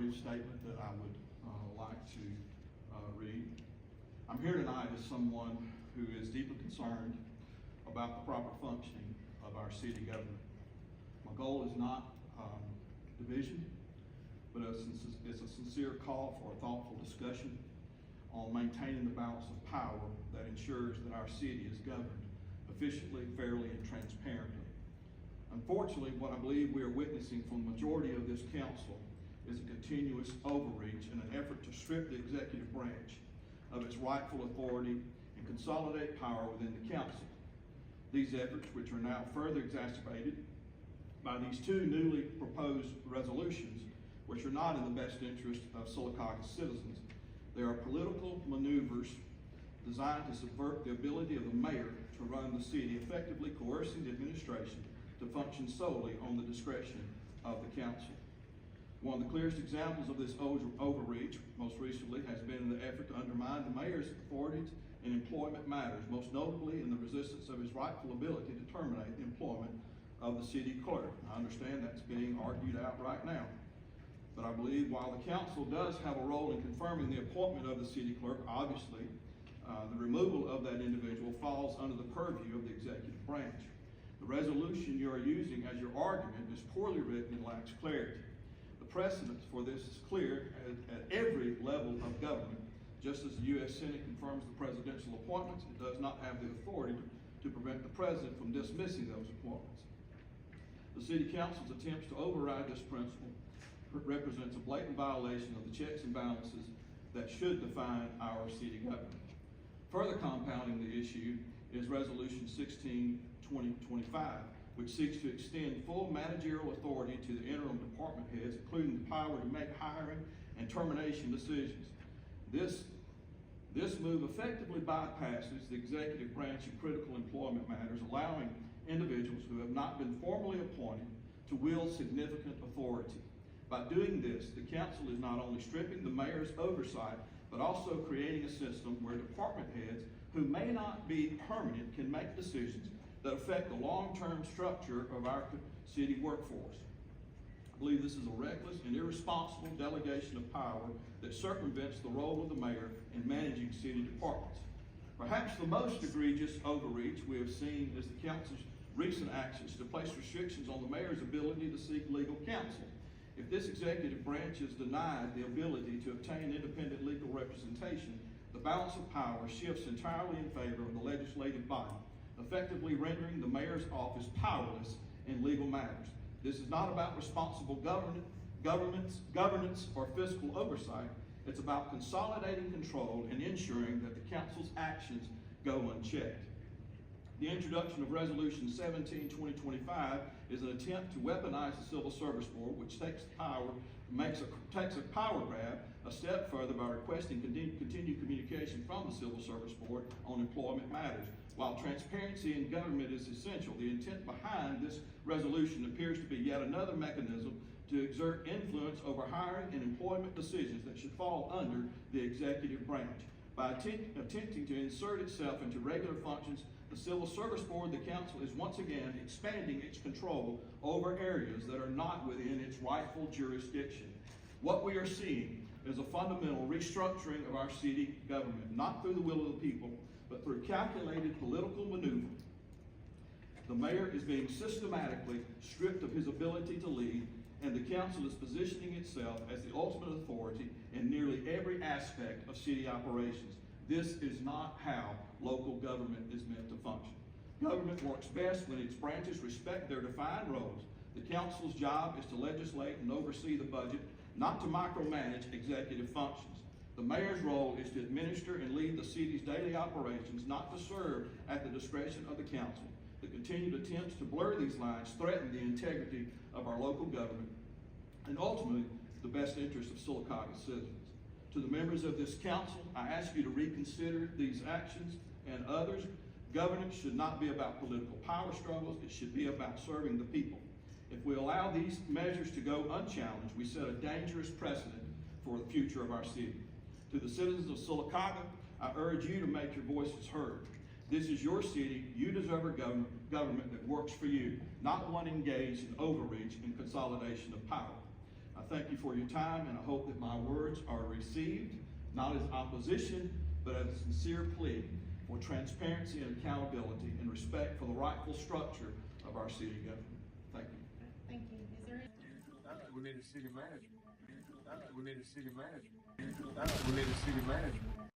brief statement that I would like to read. I'm here tonight as someone who is deeply concerned about the proper functioning of our city government. My goal is not division, but it's a sincere call for a thoughtful discussion on maintaining the balance of power that ensures that our city is governed efficiently, fairly, and transparently. Unfortunately, what I believe we are witnessing from the majority of this council is a continuous overreach in an effort to strip the executive branch of its rightful authority and consolidate power within the council. These efforts, which are now further exacerbated by these two newly proposed resolutions, which are not in the best interest of Sylacauga citizens. They are political maneuvers designed to subvert the ability of the mayor to run the city, effectively coercing the administration to function solely on the discretion of the council. One of the clearest examples of this overreach, most recently, has been in the effort to undermine the mayor's authorities in employment matters, most notably in the resistance of his rightful ability to terminate the employment of the city clerk. I understand that's being argued out right now. But I believe while the council does have a role in confirming the appointment of the city clerk, obviously, the removal of that individual falls under the purview of the executive branch. The resolution you are using as your argument is poorly written and lacks clarity. The precedent for this is clear at every level of government. Just as the U.S. Senate confirms the presidential appointments, it does not have the authority to prevent the president from dismissing those appointments. The city council's attempts to override this principle represents a blatant violation of the checks and balances that should define our city government. Further compounding the issue is Resolution 16-2025, which seeks to extend full managerial authority to the interim department heads, including the power to make hiring and termination decisions. This move effectively bypasses the executive branch in critical employment matters, allowing individuals who have not been formally appointed to wield significant authority. By doing this, the council is not only stripping the mayor's oversight, but also creating a system where department heads who may not be permanent can make decisions that affect the long-term structure of our city workforce. I believe this is a reckless and irresponsible delegation of power that circumvents the role of the mayor in managing city departments. Perhaps the most egregious overreach we have seen is the council's recent actions to place restrictions on the mayor's ability to seek legal counsel. If this executive branch is denied the ability to obtain independent legal representation, the balance of power shifts entirely in favor of the legislative body, effectively rendering the mayor's office powerless in legal matters. This is not about responsible governance or fiscal oversight. It's about consolidating control and ensuring that the council's actions go unchecked. The introduction of Resolution 17-2025 is an attempt to weaponize the Civil Service Board, which takes a power grab a step further by requesting continued communication from the Civil Service Board on employment matters. While transparency in government is essential, the intent behind this resolution appears to be yet another mechanism to exert influence over hiring and employment decisions that should fall under the executive branch. By attempting to insert itself into regular functions, the Civil Service Board, the council, is once again expanding its control over areas that are not within its rightful jurisdiction. What we are seeing is a fundamental restructuring of our city government, not through the will of the people, but through calculated political maneuver. The mayor is being systematically stripped of his ability to lead, and the council is positioning itself as the ultimate authority in nearly every aspect of city operations. This is not how local government is meant to function. Government works best when its branches respect their defined roles. The council's job is to legislate and oversee the budget, not to micromanage executive functions. The mayor's role is to administer and lead the city's daily operations, not to serve at the discretion of the council. The continued attempts to blur these lines threaten the integrity of our local government and ultimately the best interest of Sylacauga citizens. To the members of this council, I ask you to reconsider these actions and others. Governance should not be about political power struggles. It should be about serving the people. If we allow these measures to go unchallenged, we set a dangerous precedent for the future of our city. To the citizens of Sylacauga, I urge you to make your voices heard. This is your city. You deserve a government that works for you, not one engaged in overreach and consolidation of power. I I thank you for your time, and I hope that my words are received, not as opposition, but as a sincere plea for transparency and accountability and respect for the rightful structure of our city government. Thank you. Thank you. Is there We need a city manager. We need a city manager. We need a city manager.